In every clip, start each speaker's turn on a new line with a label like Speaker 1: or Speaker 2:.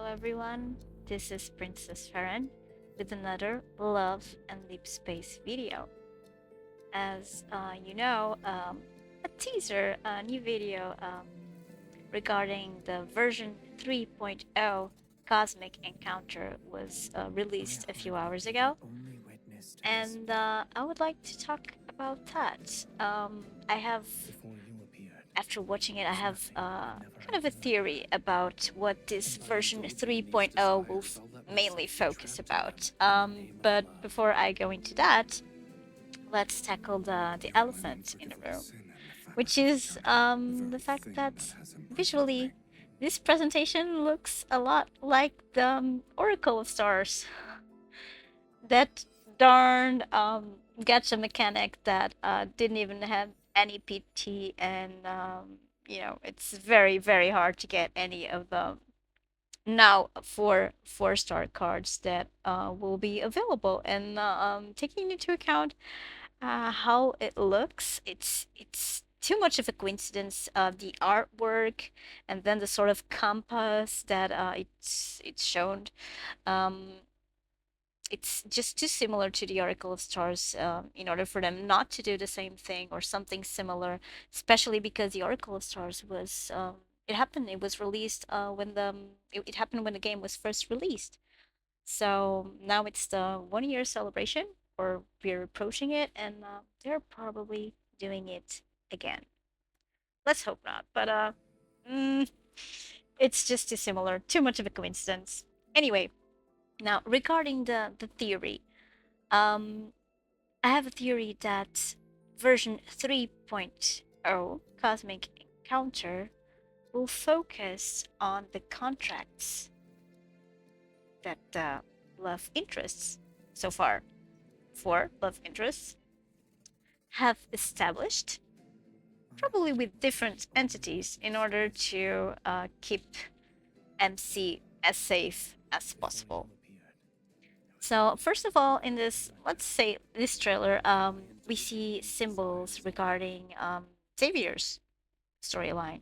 Speaker 1: everyone, this is Princess Farron with another Love and Deepspace video. As you know, a teaser, a new video regarding the version 3.0 Cosmic Encounter was released a few hours ago, and I would like to talk about that. I have After watching it, I have kind of a theory about what this version 3.0 will mainly focus about. But before I go into that, let's tackle the elephant in the room, which is the fact that visually, this presentation looks a lot like the Oracle of Stars. That darn gacha mechanic that didn't even have any PT, and it's very hard to get any of the now four-star cards that will be available. And taking into account how it looks, it's too much of a coincidence. The artwork and then the sort of compass that it's shown. Um, it's just too similar to the Oracle of Stars in order for them not to do the same thing or something similar, especially because the Oracle of Stars was it was released it happened when the game was first released. So now it's the 1 year celebration, or we're approaching it, and they're probably doing it again. Let's hope not, but mm, it's just too similar, too much of a coincidence. Anyway, now regarding the theory, um, I have a theory that version 3.0 Cosmic Encounter will focus on the contracts that the love interests so far, four love interests, have established, probably with different entities, in order to keep MC as safe as possible. So first of all, in this, let's say this trailer, we see symbols regarding Xavier's storyline.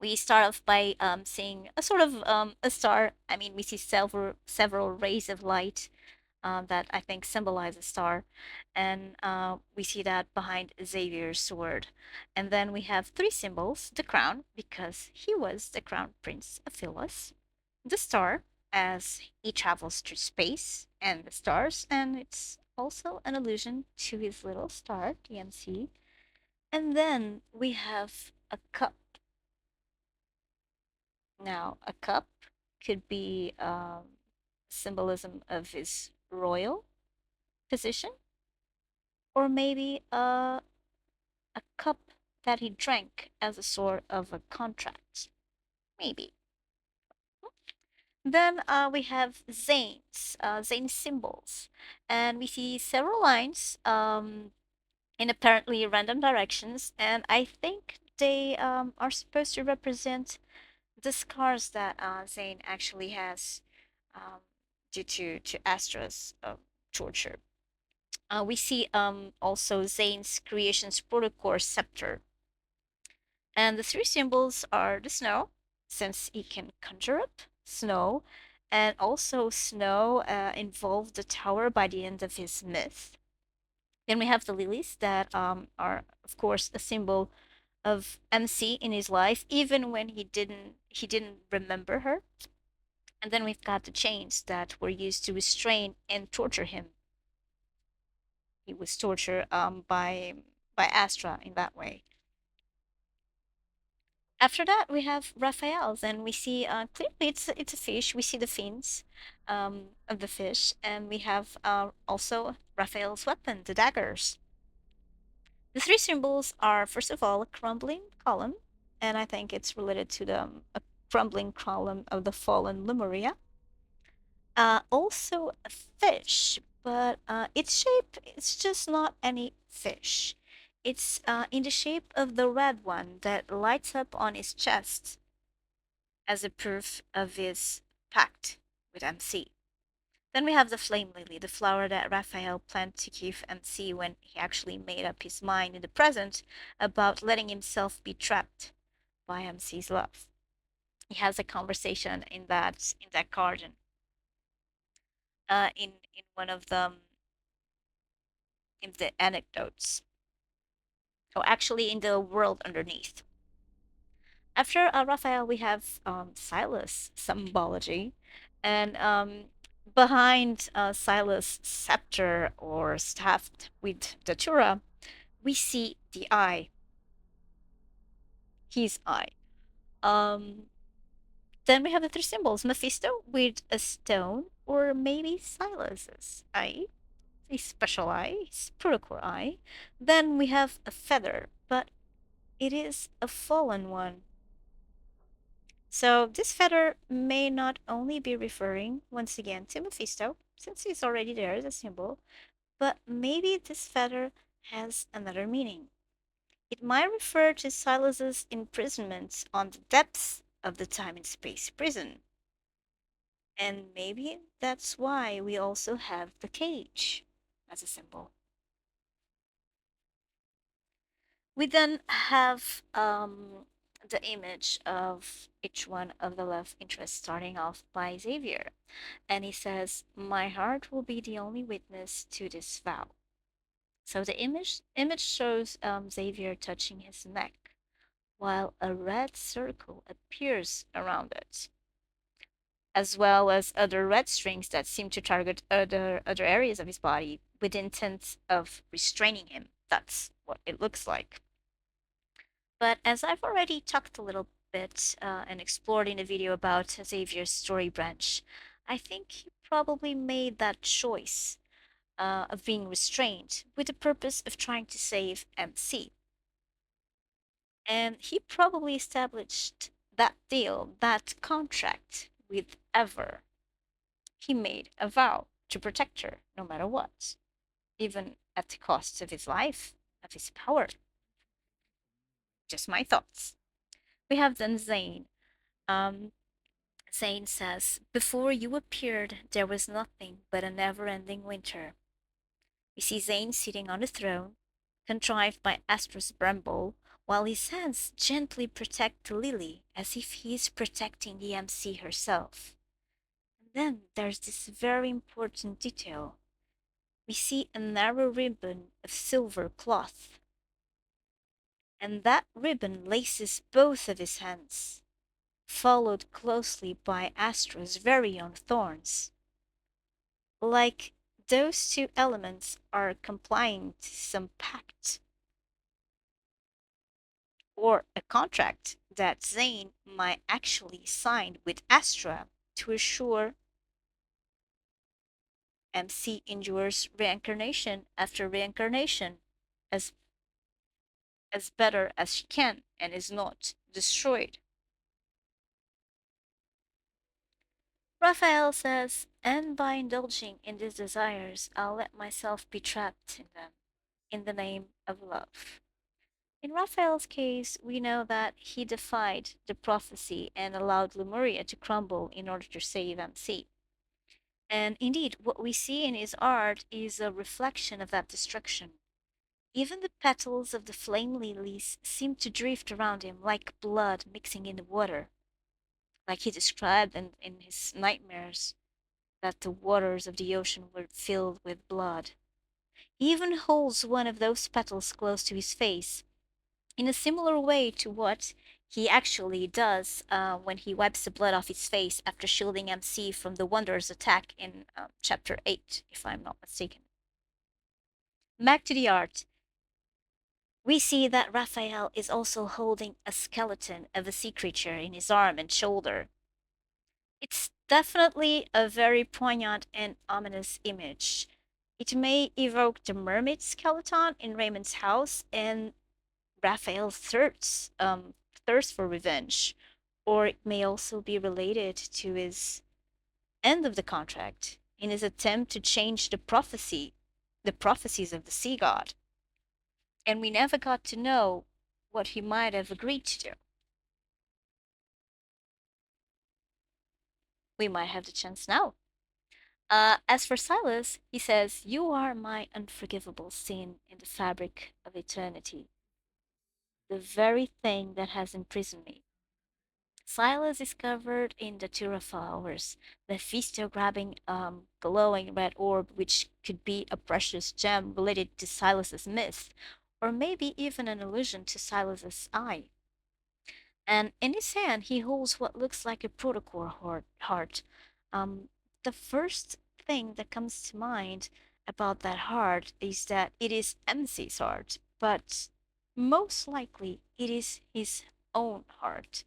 Speaker 1: We start off by seeing a sort of a star. I mean, we see several rays of light that I think symbolize a star, and we see that behind Xavier's sword. And then we have three symbols: the crown, because he was the crown prince of Phyllis; the star, as he travels through space and the stars, and it's also an allusion to his little star, DMC. And then we have a cup. Now, a cup could be symbolism of his royal position, or maybe a cup that he drank as a sort of a contract. Maybe. Then we have Zane's symbols, and we see several lines in apparently random directions, and I think they are supposed to represent the scars that Zane actually has um, due to Astra's torture. We see also Zane's creation's protocol scepter, and the three symbols are the snow, since he can conjure up snow, and also snow involved the tower by the end of his myth. Then we have the lilies that are, of course, a symbol of MC in his life, even when he didn't remember her. And then we've got the chains that were used to restrain and torture him. He was tortured by Astra in that way. After that, we have Raphael's, and we see clearly it's a fish. We see the fins of the fish, and we have also Raphael's weapon, the daggers. The three symbols are, first of all, a crumbling column, and I think it's related to the a crumbling column of the fallen Lemuria. Also a fish, but its shape is just not any fish. It's in the shape of the red one that lights up on his chest as a proof of his pact with MC. Then we have the flame lily, the flower that Raphael planned to give MC when he actually made up his mind in the present about letting himself be trapped by MC's love. He has a conversation in that garden, in one of them in the anecdotes, or actually in the world underneath. After Raphael, we have Silas symbology, and behind Silas' scepter or staff with datura, we see the eye, his eye. Um, then we have the three symbols: Mephisto with a stone, or maybe Silas's eye, a special eye, spiritual eye. Then we have a feather, but it is a fallen one. So this feather may not only be referring once again to Mephisto, since he's already there as a symbol, but maybe this feather has another meaning. It might refer to Silas's imprisonment on the depths of the time and space prison. And maybe that's why we also have the cage as a symbol. We then have the image of each one of the love interests, starting off by Xavier. And he says, "My heart will be the only witness to this vow." So the image shows Xavier touching his neck, while a red circle appears around it, as well as other red strings that seem to target other areas of his body with intent of restraining him. That's what it looks like. But as I've already talked a little bit and explored in a video about Xavier's story branch, I think he probably made that choice of being restrained with the purpose of trying to save MC. And he probably established that deal, that contract with Ever. He made a vow to protect her no matter what, even at the cost of his life, of his power. Just my thoughts. We have then Zane. Um, Zane says, "Before you appeared, there was nothing but a never ending winter." We see Zane sitting on a throne, contrived by Astra's bramble, while his hands gently protect the lily as if he is protecting the MC herself. And then there's this very important detail. We see a narrow ribbon of silver cloth, and that ribbon laces both of his hands, followed closely by Astra's very own thorns. Like those two elements are complying to some pact or a contract that Zane might actually sign with Astra to assure MC endures reincarnation after reincarnation as as better as she can and is not destroyed. Raphael says, "And by indulging in these desires, I'll let myself be trapped in them, in the name of love." In Raphael's case, we know that he defied the prophecy and allowed Lemuria to crumble in order to save MC. And indeed, what we see in his art is a reflection of that destruction. Even the petals of the flame lilies seem to drift around him like blood mixing in the water, like he described in his nightmares that the waters of the ocean were filled with blood. He even holds one of those petals close to his face, in a similar way to what he actually does when he wipes the blood off his face after shielding MC from the Wanderer's attack in chapter 8, if I'm not mistaken. Back to the art. We see that Raphael is also holding a skeleton of a sea creature in his arm and shoulder. It's definitely a very poignant and ominous image. It may evoke the mermaid skeleton in Raymond's house and Raphael's thirst for revenge, or it may also be related to his end of the contract in his attempt to change the prophecies of the sea god. And we never got to know what he might have agreed to do. We might have the chance now. As for Silas, he says, "You are my unforgivable sin in the fabric of eternity, the very thing that has imprisoned me." Silas is covered in datura flowers, Mephisto grabbing glowing red orb, which could be a precious gem related to Silas's myth, or maybe even an allusion to Silas's eye. And in his hand, he holds what looks like a protocol heart. Um, the first thing that comes to mind about that heart is that it is MC's heart, but most likely it is his own heart.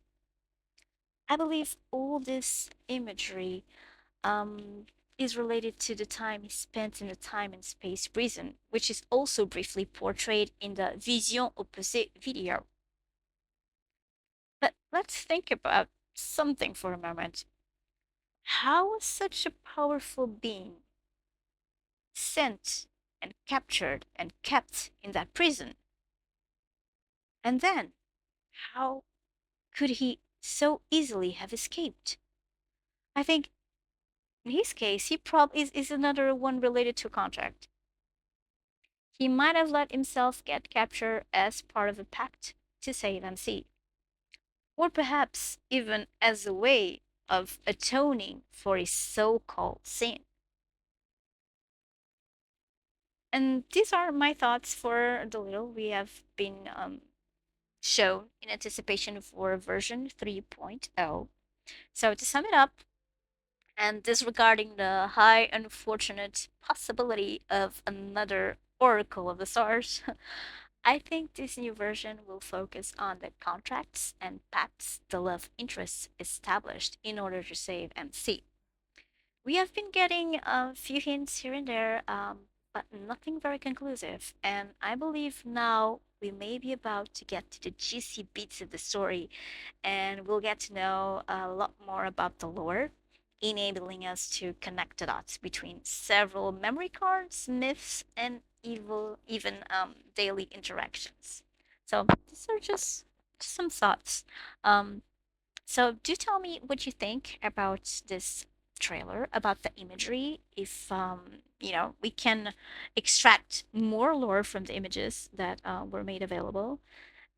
Speaker 1: I believe all this imagery is related to the time he spent in the time and space prison, which is also briefly portrayed in the Vision Opposée video. But let's think about something for a moment. How was such a powerful being sent and captured and kept in that prison? And then, how could he so easily have escaped? I think in his case, he probably is another one related to contract. He might have let himself get captured as part of a pact to save MC, or perhaps even as a way of atoning for his so called sin. And these are my thoughts for the little we have been shown in anticipation for version 3.0. So to sum it up, and disregarding the high unfortunate possibility of another Oracle of the Stars, I think this new version will focus on the contracts and pacts the love interests established in order to save MC. We have been getting a few hints here and there, but nothing very conclusive, and I believe now we may be about to get to the juicy bits of the story, and we'll get to know a lot more about the lore, enabling us to connect the dots between several memory cards, myths, and even daily interactions. So these are just some thoughts. Um, so do tell me what you think about this trailer, about the imagery, if we can extract more lore from the images that were made available.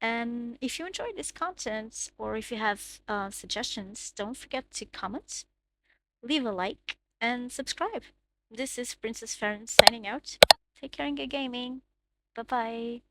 Speaker 1: And if you enjoyed this content or if you have suggestions, don't forget to comment, leave a like, and subscribe. This is Princess Farron signing out. Take care and good gaming. Bye bye.